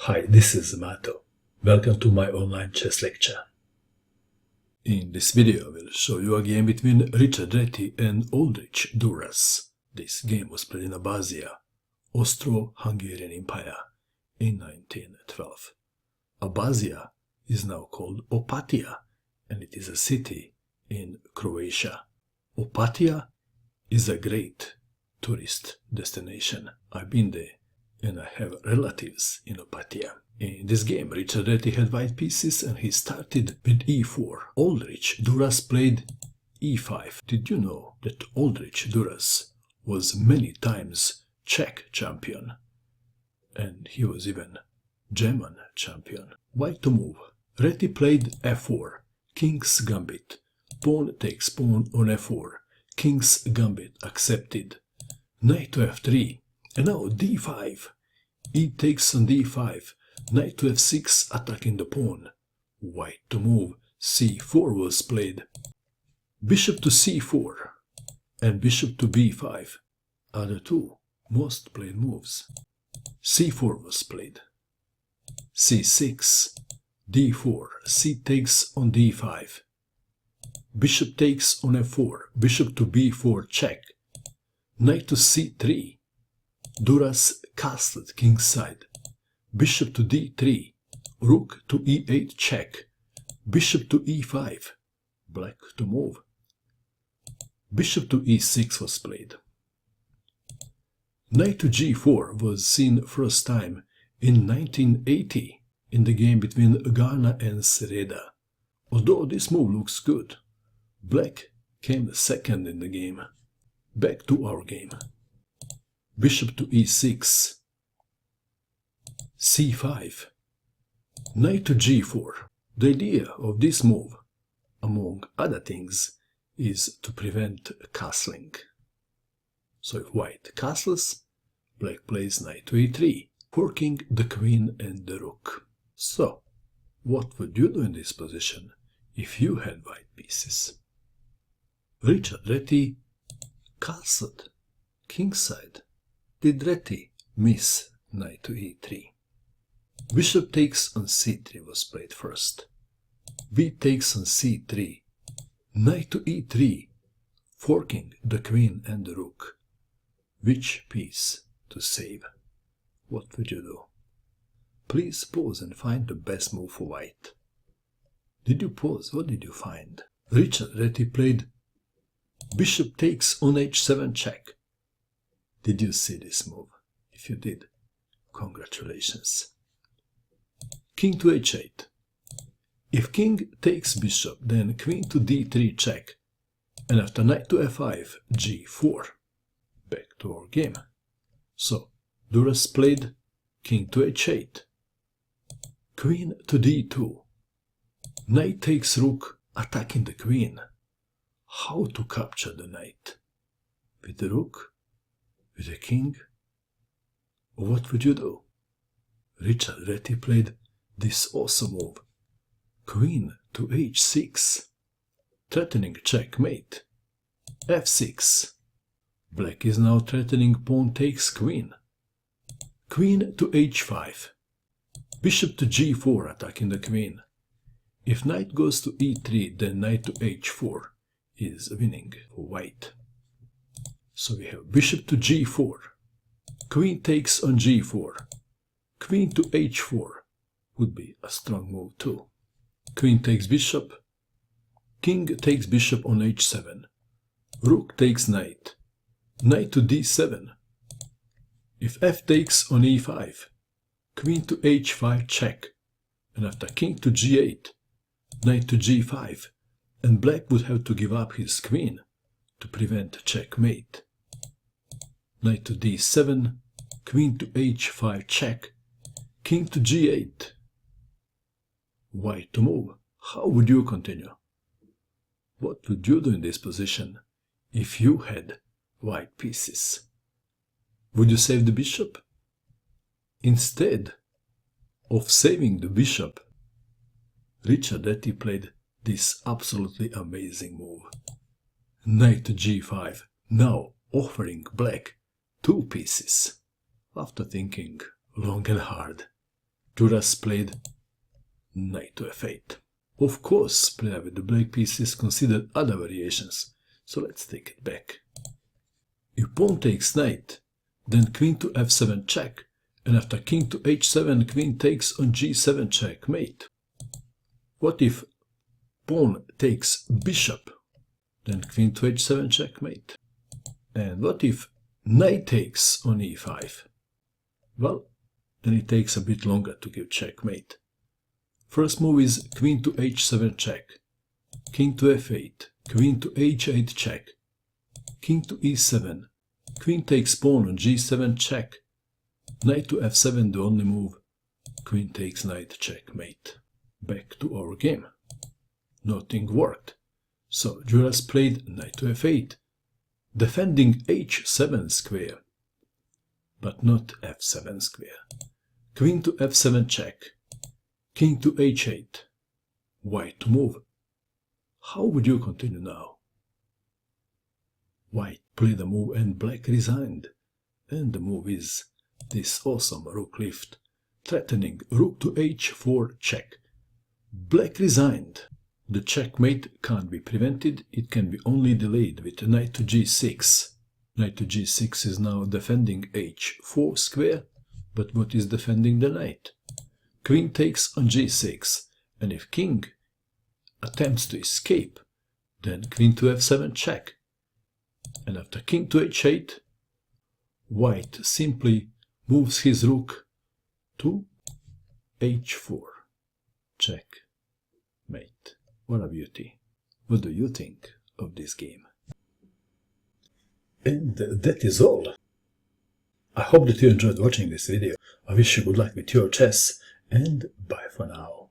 Hi, this is Mato. Welcome to my online chess lecture. In this video I will show you a game between Reti and Oldrich Duras. This game was played in Abbazia, Austro-Hungarian Empire, in 1912. Abbazia is now called Opatija, and it is a city in Croatia. Opatija is a great tourist destination. I've been there and I have relatives in Opatija. In this game, Reti had white pieces and he started with e4. Oldrich Duras played e5. Did you know that Oldrich Duras was many times Czech champion? And he was even German champion. White to move. Reti played f4. King's Gambit. Pawn takes pawn on f4. King's Gambit accepted. Knight to f3. And now d5. E takes on d5. Knight to f6 attacking the pawn. White to move. c4 was played. Bishop to c4 and bishop to b5 are the two most played moves. c4 was played. c6, d4, c takes on d5. Bishop takes on f4, bishop to b4 check. Knight to c3. Duras castled king's side. Bishop to d3. Rook to e8 check. Bishop to e5. Black to move. Bishop to e6 was played. Knight to g4 was seen first time in 1980 in the game between Ghana and Shreadies. Although this move looks good, Black came second in the game. Back to our game. Bishop to e6. c5. Knight to g4. The idea of this move, among other things, is to prevent castling. So if white castles, black plays knight to e3, forking the queen and the rook. So, what would you do in this position if you had white pieces? Reti castled kingside. Did Reti miss knight to e3? Bishop takes on c3 was played first. B takes on c3. Knight to e3, forking the queen and the rook. Which piece to save? What would you do? Please pause and find the best move for white. Did you pause? What did you find? Reti played bishop takes on h7 check. Did you see this move? If you did, congratulations. King to h8. If king takes bishop, then queen to d3 check, and after knight to f5, g4. Back to our game. So, Duras played king to h8, queen to d2, knight takes rook, attacking the queen. How to capture the knight? With the rook? With the king? What would you do? Reti played this awesome move. Queen to h6, threatening checkmate. f6. Black is now threatening pawn takes queen. Queen to h5. Bishop to g4 attacking the queen. If knight goes to e3, then knight to h4 is winning for white. So we have bishop to g4. Queen takes on g4. Queen to h4 would be a strong move too. Queen takes bishop. King takes bishop on h7. Rook takes knight. Knight to d7. If f takes on e5. Queen to h5 check. And after king to g8. Knight to g5. And black would have to give up his queen to prevent checkmate. Knight to d7. Queen to h5 check. King to g8. White to move. How would you continue? What would you do in this position if you had white pieces? Would you save the bishop? Instead of saving the bishop, Reti played this absolutely amazing move. Knight to g5, now offering black two pieces. After thinking long and hard, Duras played knight to f8. Of course, player with the black pieces considered other variations, so let's take it back. If pawn takes knight, then queen to f7 check, and after king to h7, queen takes on g7 checkmate. What if pawn takes bishop, then queen to h7 checkmate? And what if knight takes on e5? Well, then it takes a bit longer to give checkmate. First move is queen to h7 check, king to f8, queen to h8 check, king to e7, queen takes pawn on g7 check, knight to f7 the only move, queen takes knight checkmate. Back to our game. Nothing worked, so Duras played knight to f8, defending h7 square, but not f7 square. Queen to f7 check, king to h8, white to move. How would you continue now? White played a move and black resigned, and the move is this awesome rook lift, threatening rook to h4 check. Black resigned. The checkmate can't be prevented, it can be only delayed with knight to g6. Knight to g6 is now defending h4 square, but what is defending the knight? Queen takes on g6, and if king attempts to escape, then queen to f7 check. And after king to h8, white simply moves his rook to h4 checkmate. What a beauty. What do you think of this game? And that is all. I hope that you enjoyed watching this video. I wish you good luck with your chess, and bye for now.